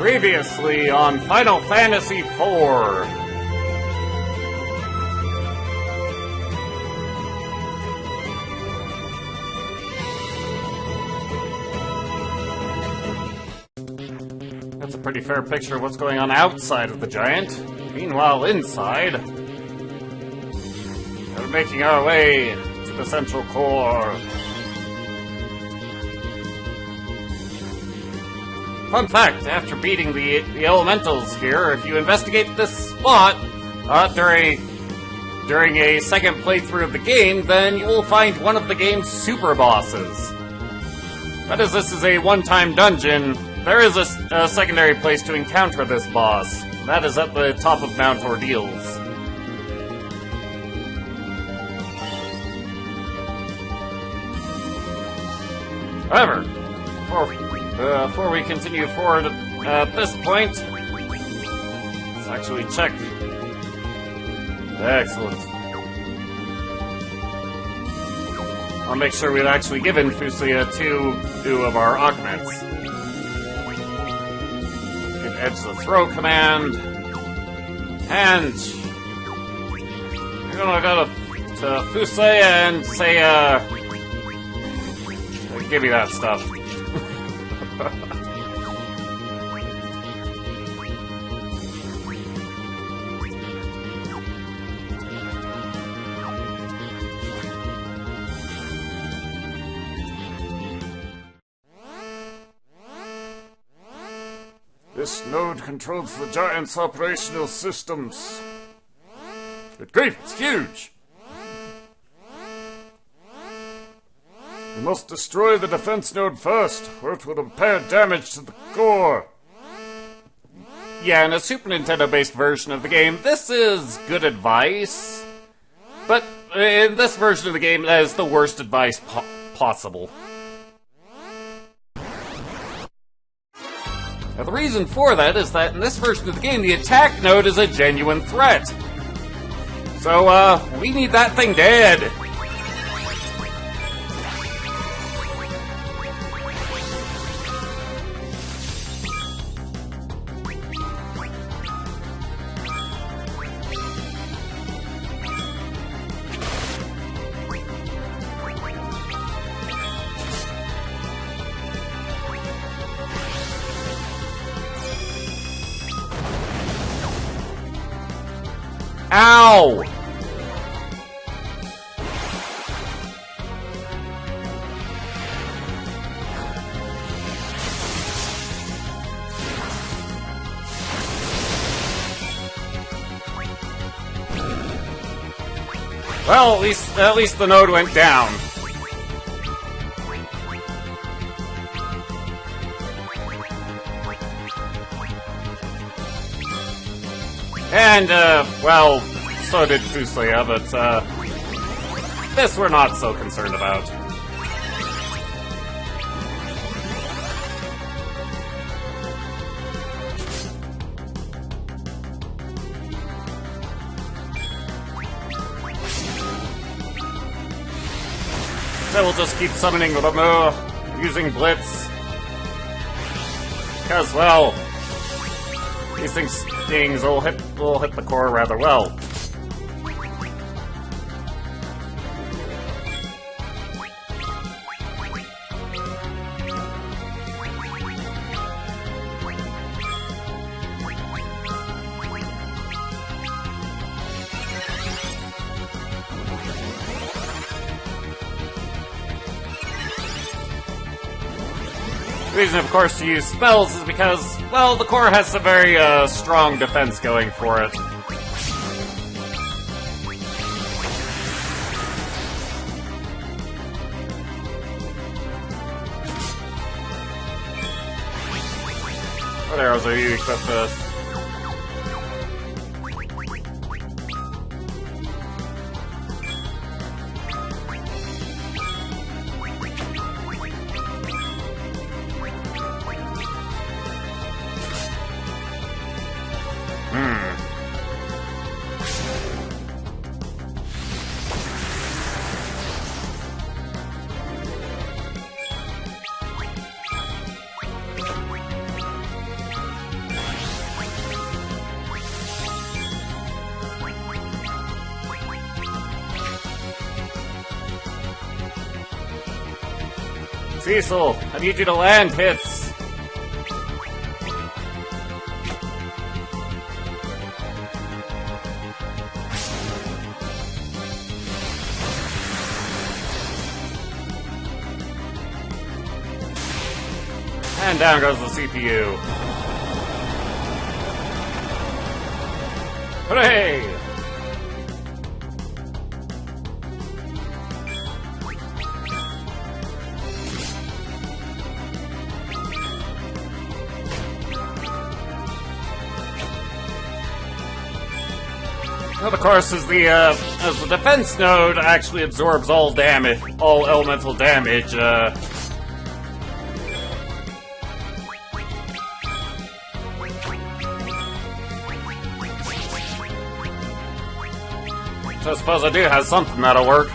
Previously on Final Fantasy IV. That's a pretty fair picture of what's going on outside of the giant. Meanwhile, inside, we're making our way to the central core. Fun fact, after beating the elementals here, if you investigate this spot during a second playthrough of the game, then you will find one of the game's super bosses. But as this is a one-time dungeon, there is a secondary place to encounter this boss. That is at the top of Mount Ordeals. However, before we continue forward at this point, let's actually check. Excellent. I'll make sure we've actually given Fusoya two of our augments. Get Edge the Throw command, and we're gonna go to Fusoya and say, give me that stuff. This node controls the giant's operational systems. Good grief, it's huge! We must destroy the defense node first, or it will repair damage to the core. Yeah, in a Super Nintendo-based version of the game, this is good advice. But in this version of the game, that is the worst advice possible. Now, the reason for that is that in this version of the game, the attack node is a genuine threat. So, we need that thing dead. Ow! Well, at least the node went down. And, well, so did Fusoya, but, this we're not so concerned about. So we'll just keep summoning them, using Blitz. Because, well, these things will hit the core rather well. The reason, of course, to use spells is because, well, the core has some very strong defense going for it. What arrows are you equipped with? Cecil, I need you to land hits. And down goes the CPU. Hooray! Well, of course, as the defense node actually absorbs all damage, all elemental damage, so I suppose I do have something that'll work.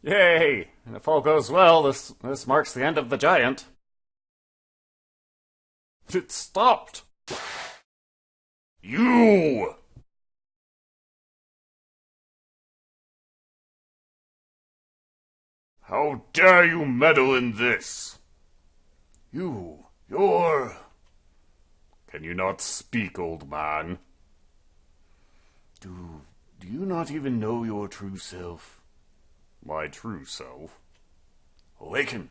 Yay! And if all goes well, this marks the end of the giant. It stopped! You! How dare you meddle in this? You're... Can you not speak, old man? Do you not even know your true self? My true self? Awaken!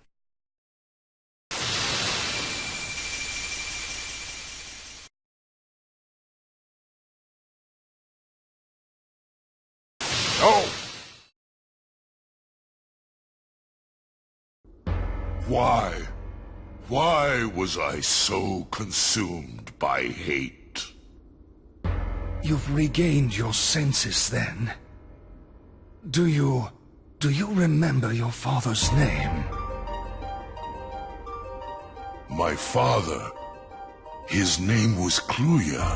No! Why was I so consumed by hate? You've regained your senses then. Do you remember your father's name? My father, his name was Kluya.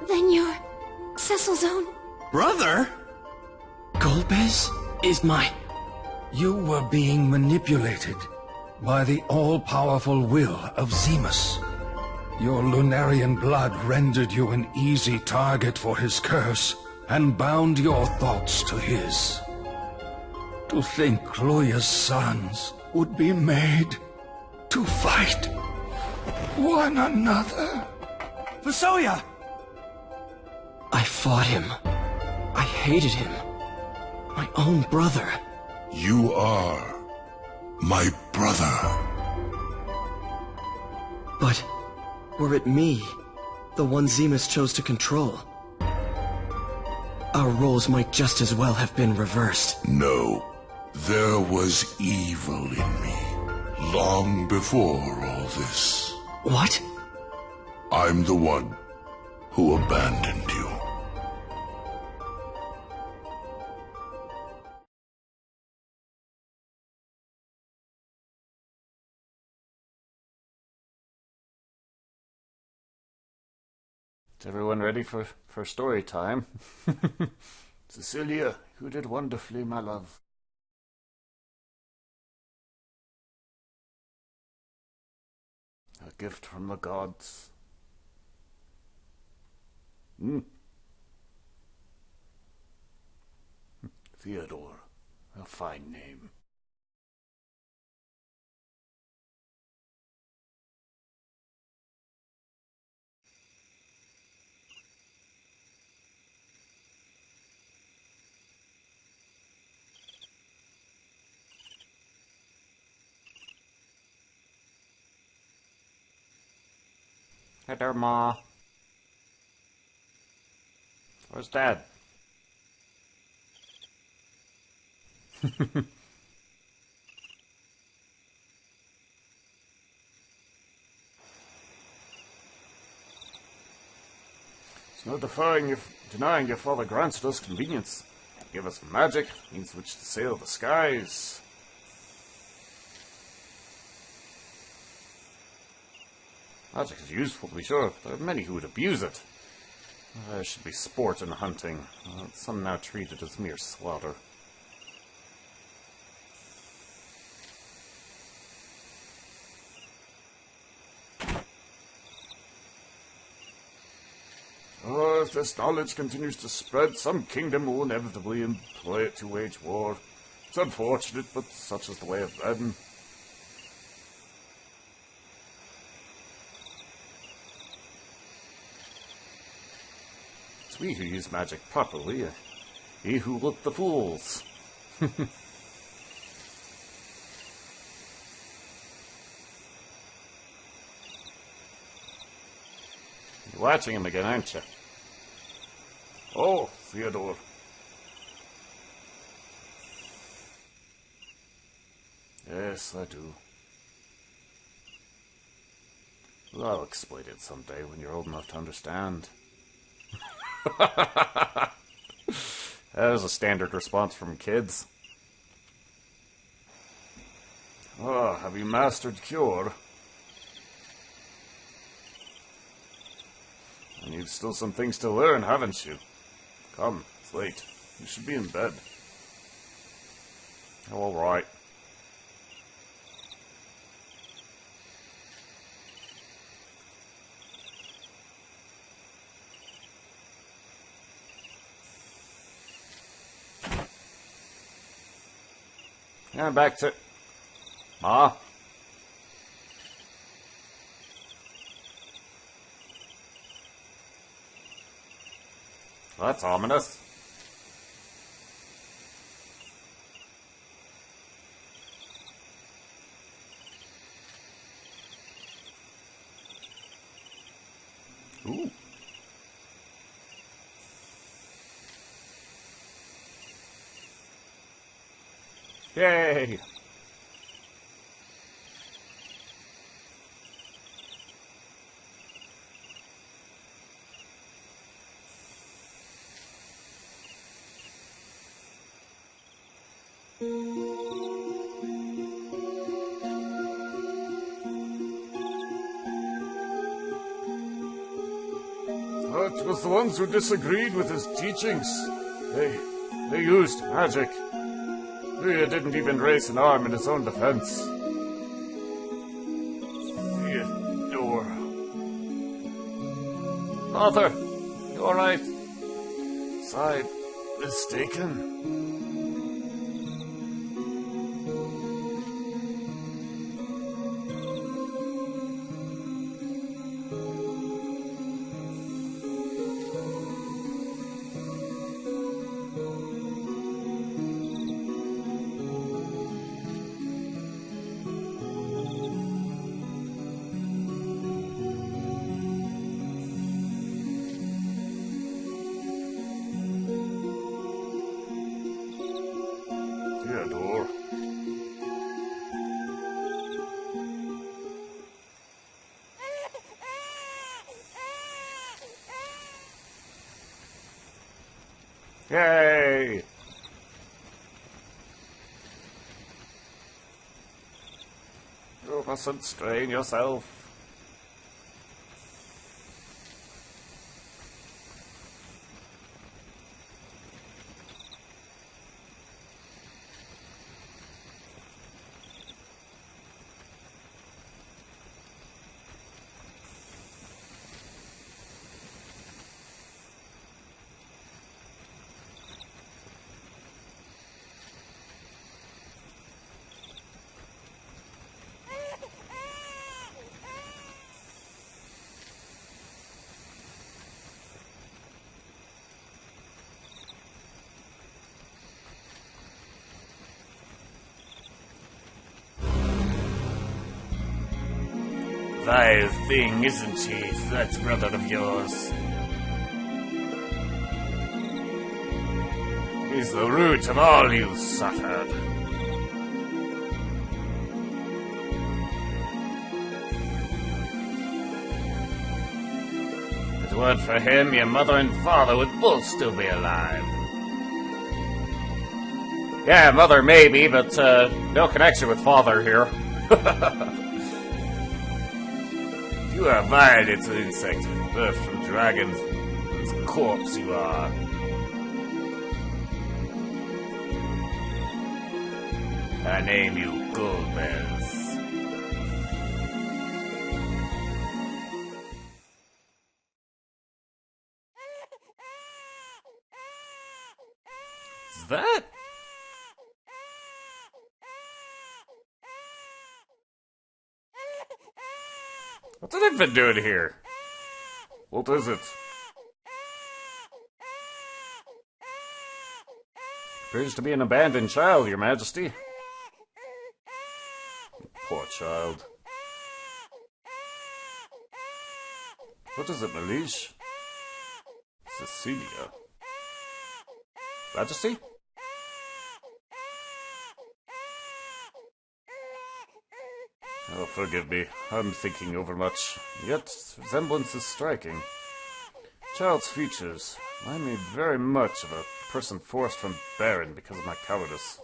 Then you're Cecil's own brother? Golbez is my... You were being manipulated by the all-powerful will of Zemus. Your Lunarian blood rendered you an easy target for his curse, and bound your thoughts to his. To think Kluya's sons would be made to fight one another. Fusoya! I fought him. I hated him. My own brother. You are my brother. But were it me, the one Zemus chose to control, our roles might just as well have been reversed. No, there was evil in me, long before all this. What? I'm the one who abandoned you. Is everyone ready for story time? Cecilia, you did wonderfully, my love. A gift from the gods. Theodore, a fine name. Hey there, Ma. Where's Dad? No denying your father granted us convenience. Give us magic, means which to sail the skies. Magic is useful, to be sure. There are many who would abuse it. There should be sport in hunting. Some now treat it as mere slaughter. Oh, if this knowledge continues to spread, some kingdom will inevitably employ it to wage war. It's unfortunate, but such is the way of men. It's we who use magic properly. He who look the fools. You're watching him again, aren't you? Oh, Theodore. Yes, I do. Well, I'll explain it someday when you're old enough to understand. That was a standard response from kids. Oh, have you mastered Cure? And you've still some things to learn, haven't you? Come, it's late. You should be in bed. Oh, all right. Yeah, back to... Ma? That's ominous. Ooh. Yay! It was the ones who disagreed with his teachings. They used magic. He didn't even raise an arm in his own defense. Theodore. Father, you alright? Was I mistaken? Theodore. Yay! You mustn't strain yourself. Vile thing, isn't she, that brother of yours? He's the root of all you've suffered. It weren't for him, your mother and father would both still be alive. Yeah, mother maybe, but no connection with father here. You are a vile little insect, birthed from dragons. Corpse you are. I name you Golbez. Is that? What's an infant doing here? What is it? Appears to be an abandoned child, Your Majesty. Poor child. What is it, Malish? Cecilia. Majesty? Oh, forgive me. I'm thinking overmuch. Yet, resemblance is striking. Child's features remind me very much of a person forced from Baron because of my cowardice.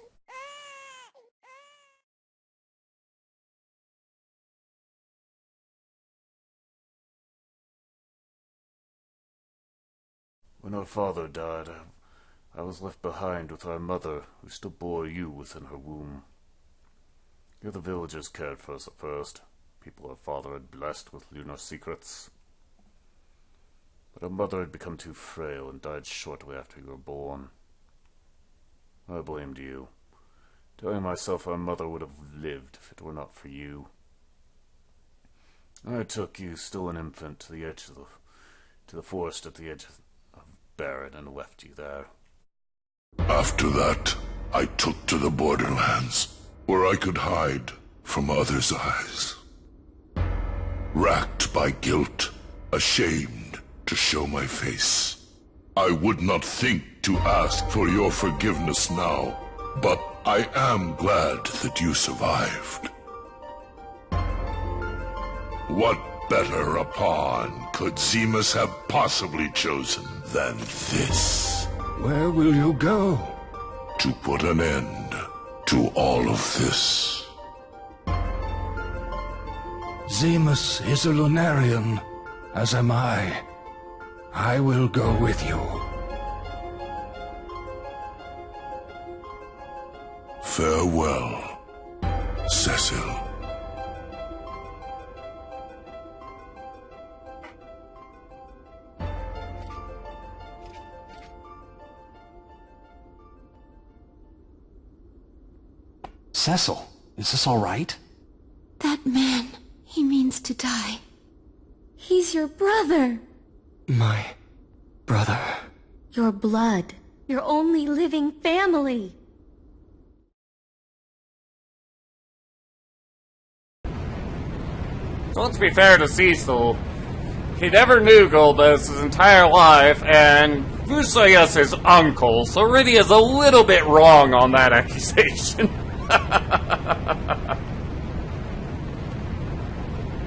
When our father died, I was left behind with our mother, who still bore you within her womb. You the villagers cared for us at first, people our father had blessed with lunar secrets. But our mother had become too frail and died shortly after you were born. I blamed you, telling myself our mother would have lived if it were not for you. I took you, still an infant, to the forest at the edge of Baron and left you there. After that, I took to the borderlands, where I could hide from others' eyes. Racked by guilt, ashamed to show my face. I would not think to ask for your forgiveness now, but I am glad that you survived. What better a pawn could Zemus have possibly chosen than this? Where will you go? To put an end to all of this. Zemus is a Lunarian, as am I. I will go with you. Farewell, Cecil. Cecil, is this all right? That man, he means to die. He's your brother. My brother. Your blood. Your only living family. So let's be fair to Cecil. He never knew Golbez his entire life, and Fusoya's his uncle, so really is a little bit wrong on that accusation.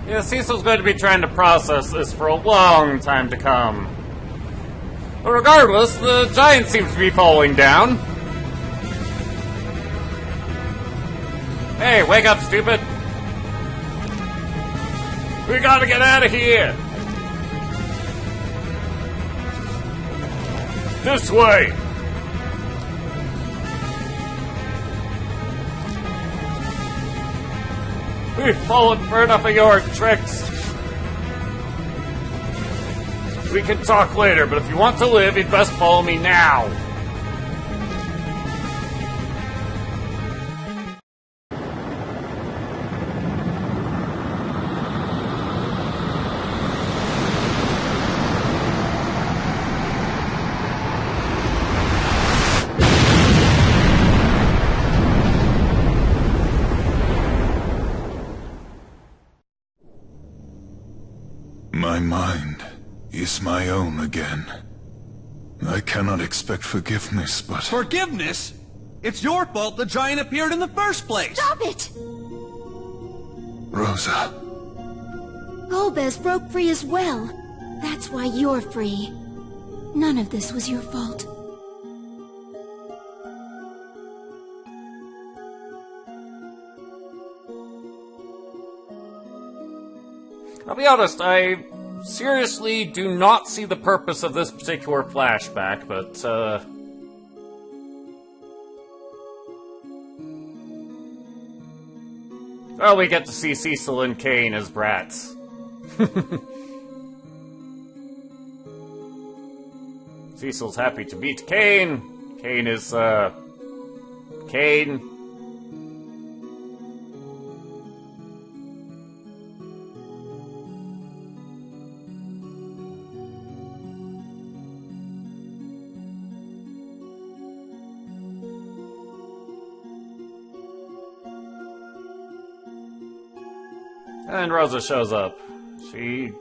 Yeah, Cecil's going to be trying to process this for a long time to come. But regardless, the giant seems to be falling down. Hey, wake up, stupid! We gotta get out of here! This way! We've fallen for enough of your tricks. We can talk later, but if you want to live, you'd best follow me now. My mind is my own again. I cannot expect forgiveness, but... Forgiveness? It's your fault the giant appeared in the first place! Stop it! Rosa... Golbez broke free as well. That's why you're free. None of this was your fault. I'll be honest, I seriously do not see the purpose of this particular flashback, but, well, we get to see Cecil and Kane as brats. Cecil's happy to meet Kane. Kane is, Kane. And Rosa shows up. She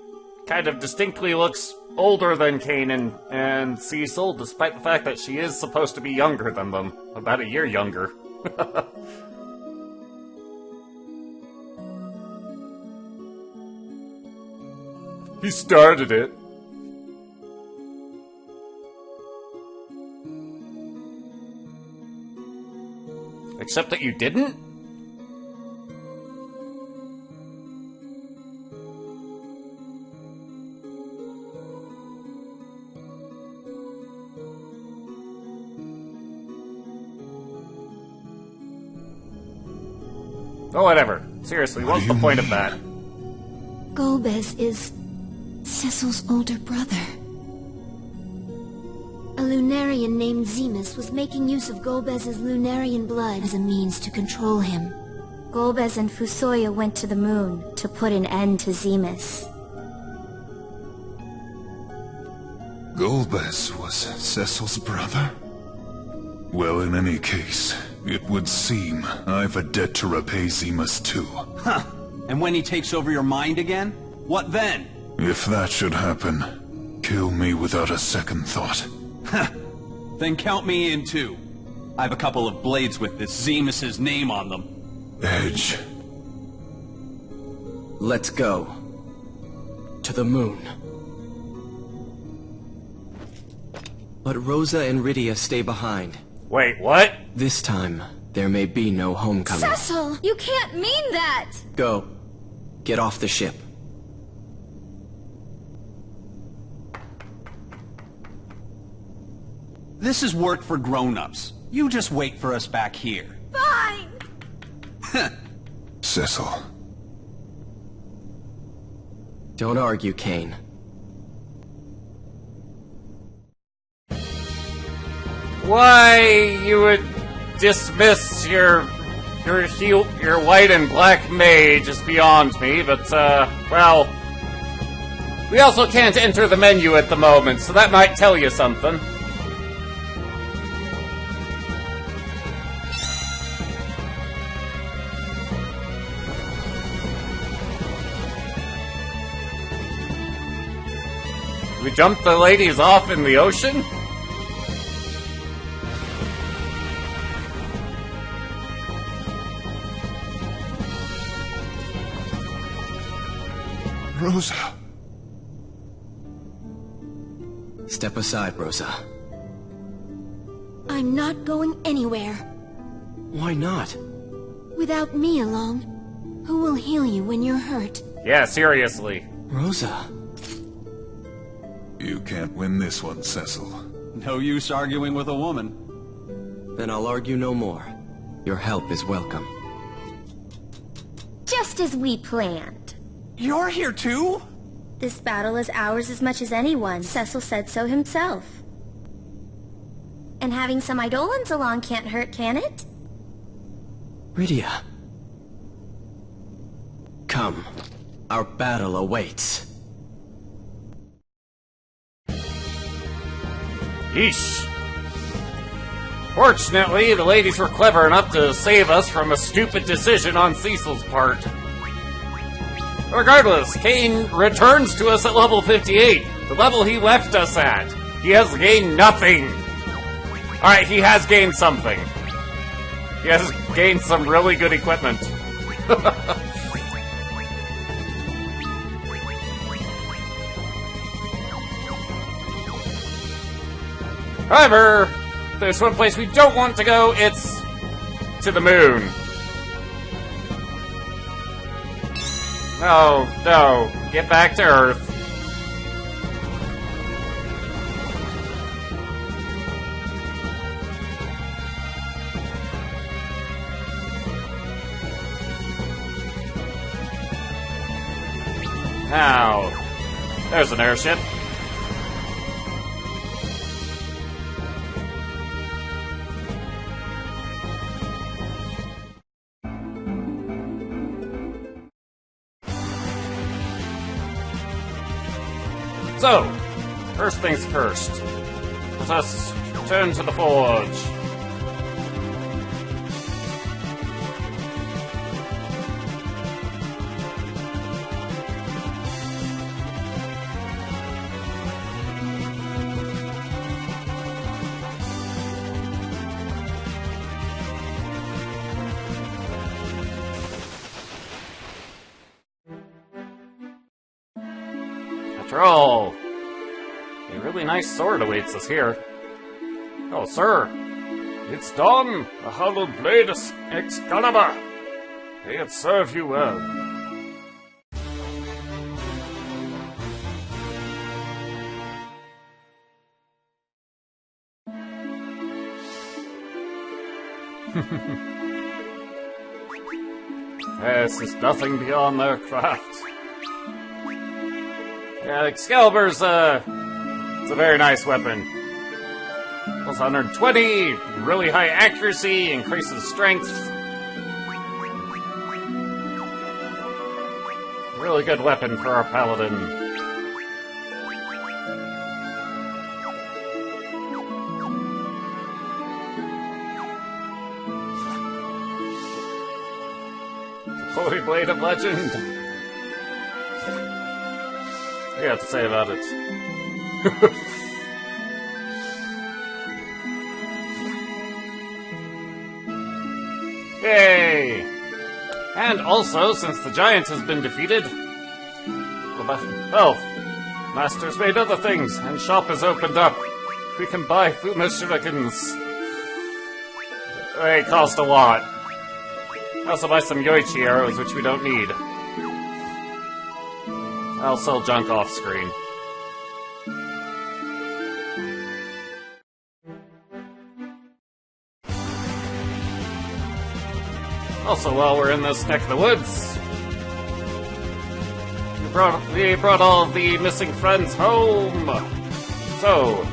kind of distinctly looks older than Kane and Cecil, despite the fact that she is supposed to be younger than them. About a year younger. He started it. Except that you didn't? Oh, whatever. Seriously, what's the point of that? Golbez is Cecil's older brother. A Lunarian named Zemus was making use of Golbez's Lunarian blood as a means to control him. Golbez and Fusoya went to the moon to put an end to Zemus. Golbez was Cecil's brother? Well, in any case, it would seem I've a debt to repay Zemus too. Huh. And when he takes over your mind again? What then? If that should happen, kill me without a second thought. Then count me in too. I have a couple of blades with this Zemus's name on them. Edge. Let's go. To the moon. But Rosa and Rydia stay behind. Wait, what? This time, there may be no homecoming. Cecil! You can't mean that! Go. Get off the ship. This is work for grown-ups. You just wait for us back here. Fine! Cecil. Don't argue, Kane. Why you would dismiss your white and black mage is beyond me, but, well... We also can't enter the menu at the moment, so that might tell you something. We jumped the ladies off in the ocean? Rosa. Step aside, Rosa. I'm not going anywhere. Why not? Without me along, who will heal you when you're hurt? Yeah, seriously. Rosa. You can't win this one, Cecil. No use arguing with a woman. Then I'll argue no more. Your help is welcome. Just as we planned. You're here too? This battle is ours as much as anyone. Cecil said so himself. And having some Eidolons along can't hurt, can it? Rydia. Come. Our battle awaits. Yeesh. Fortunately, the ladies were clever enough to save us from a stupid decision on Cecil's part. Regardless, Kane returns to us at level 58, the level he left us at. He has gained nothing. Alright, he has gained something. He has gained some really good equipment. However, there's one place we don't want to go, it's to the moon. No, no, get back to Earth. Now, there's an airship. So, first things first. Let us return to the forge. After all, a really nice sword awaits us here. Oh, sir, it's done! The hallowed blade Excalibur! May it serve you well. This is nothing beyond their craft. Yeah, Excalibur's, it's a very nice weapon. Plus 120, really high accuracy, increases strength. Really good weapon for our paladin. Holy Blade of Legend. What do you have to say about it? Yay! And also, since the giant has been defeated, well, Master's made other things, and shop has opened up. We can buy Fuma shurikens. They cost a lot. I also buy some Yoichi arrows, which we don't need. I'll sell junk off screen. Also, while we're in this neck of the woods, we brought all of the missing friends home. So,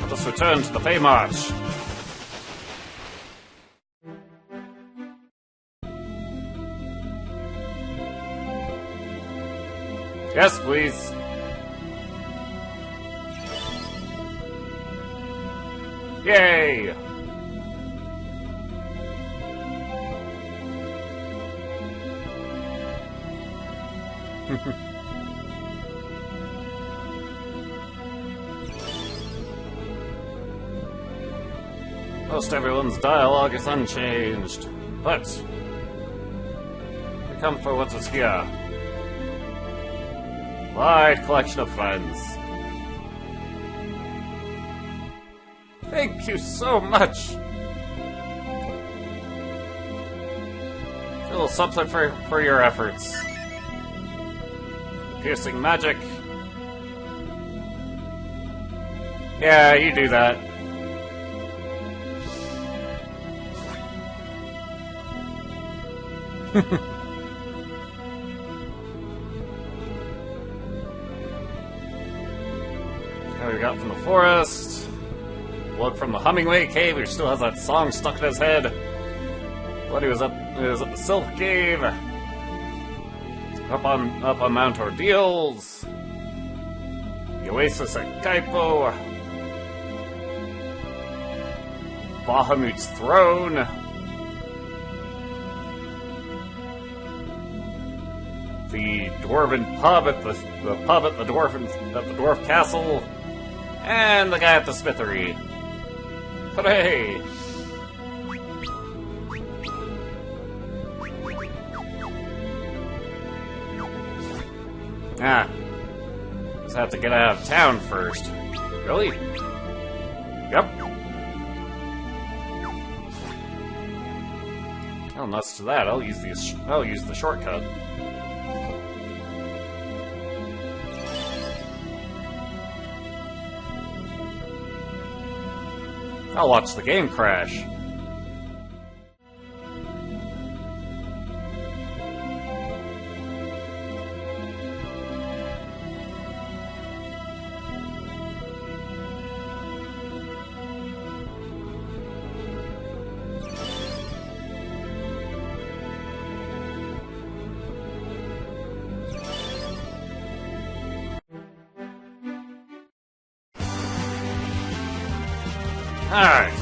let us return to the Feymarch. Yes, please. Yay! Most everyone's dialogue is unchanged, but we come for what is here. Wide collection of friends. Thank you so much! A little something for your efforts. Piercing magic. Yeah, you do that. What we got from the forest. Blood from the Hummingway Cave, who still has that song stuck in his head. Blood, he was at the Sylph Cave. Up on Mount Ordeals. The Oasis at Kaipo. Bahamut's throne. The Dwarven pub at the pub at the Dwarf Castle. And the guy at the smithery. Hooray! Just have to get out of town first. Really? Yep. Oh, nuts to that. I'll use the shortcut. I'll watch the game crash. Alright.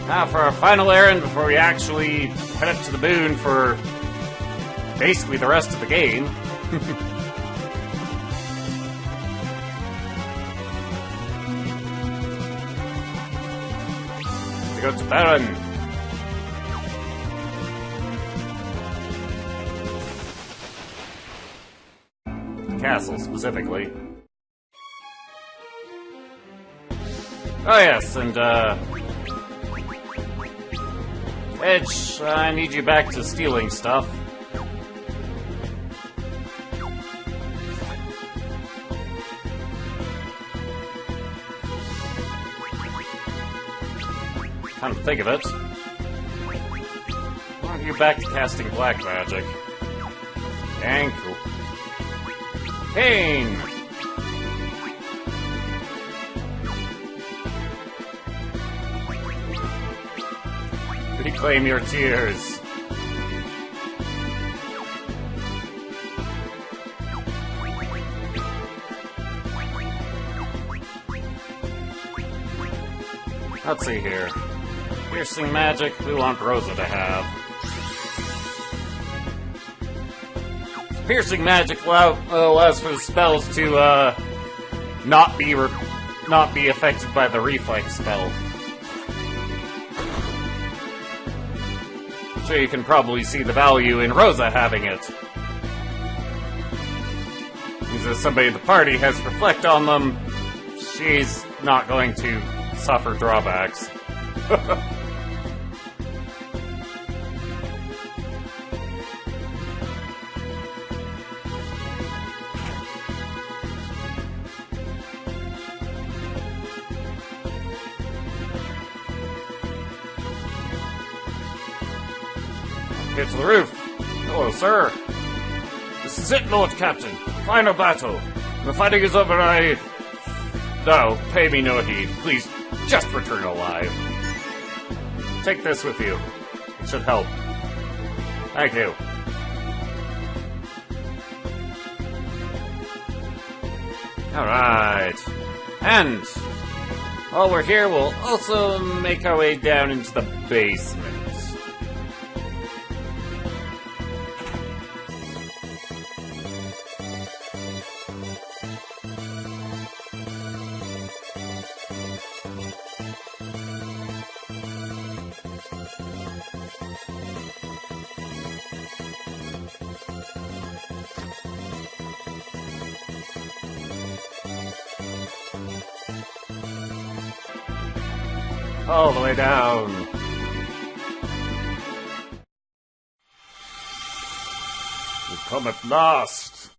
Now for our final errand before we actually head up to the moon for basically the rest of the game. To go to Baron. Castle, specifically. Oh yes, and Edge, I need you back to stealing stuff. Come to think of it, I want you back to casting black magic. And cool. Pain! Reclaim your tears. Let's see here. Piercing magic, we want Rosa to have. Piercing magic allows for the spells to not be affected by the reflex spell. So you can probably see the value in Rosa having it. Because if somebody in the party has reflect on them, she's not going to suffer drawbacks. Get to the roof. Hello, sir. This is it, Lord Captain. Final battle. When the fighting is over, No, pay me no heed. Please, just return alive. Take this with you. It should help. Thank you. Alright. And while we're here, we'll also make our way down into the basement. All the way down. We come at last.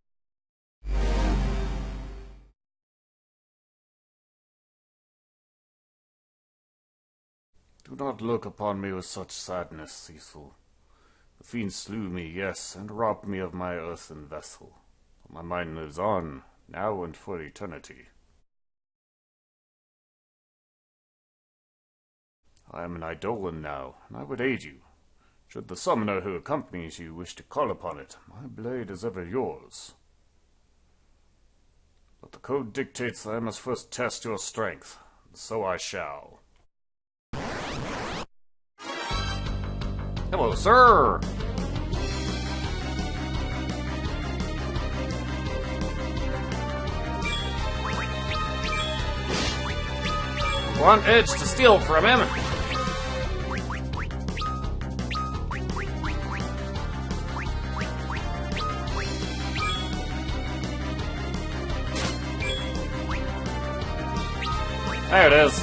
Do not look upon me with such sadness, Cecil. The fiends slew me, yes, and robbed me of my earthen vessel. But my mind lives on, now and for eternity. I am an Eidolon now, and I would aid you. Should the summoner who accompanies you wish to call upon it, my blade is ever yours. But the code dictates that I must first test your strength, and so I shall. Hello, sir! Want Edge to steal from him? There it is.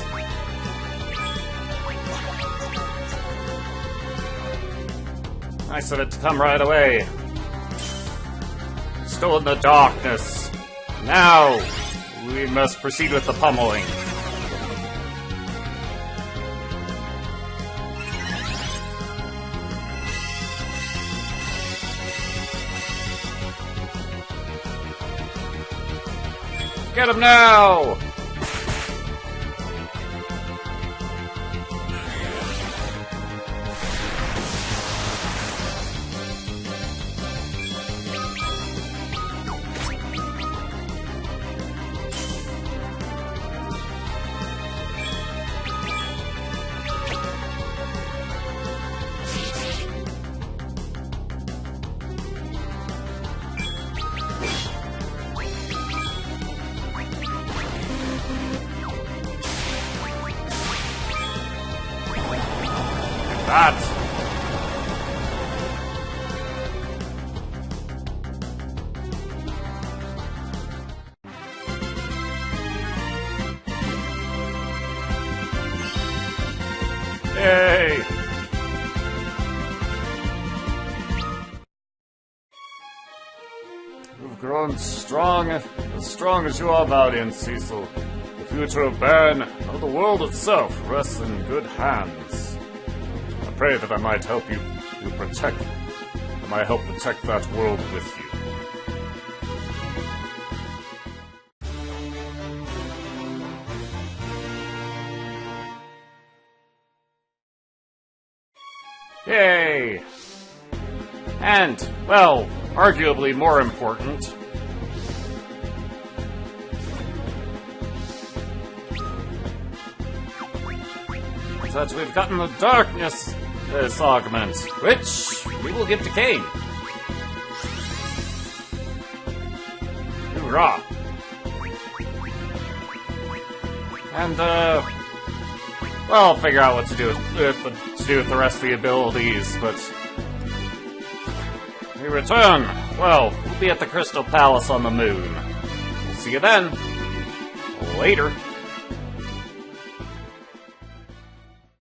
Nice of it to come right away. Still in the darkness. Now, we must proceed with the pummeling. Get him now! That. Yay! You've grown strong, as strong as you are valiant, Cecil. The future of Baron, or the world itself, rests in good hands. I pray that I might help protect that world with you. Yay! And, well, arguably more important, that we've gotten the darkness augment, which we will give to Kane. Hoorah! And well, I'll figure out what to do with the rest of the abilities, but we return. Well, we'll be at the Crystal Palace on the moon. We'll see you then. Later.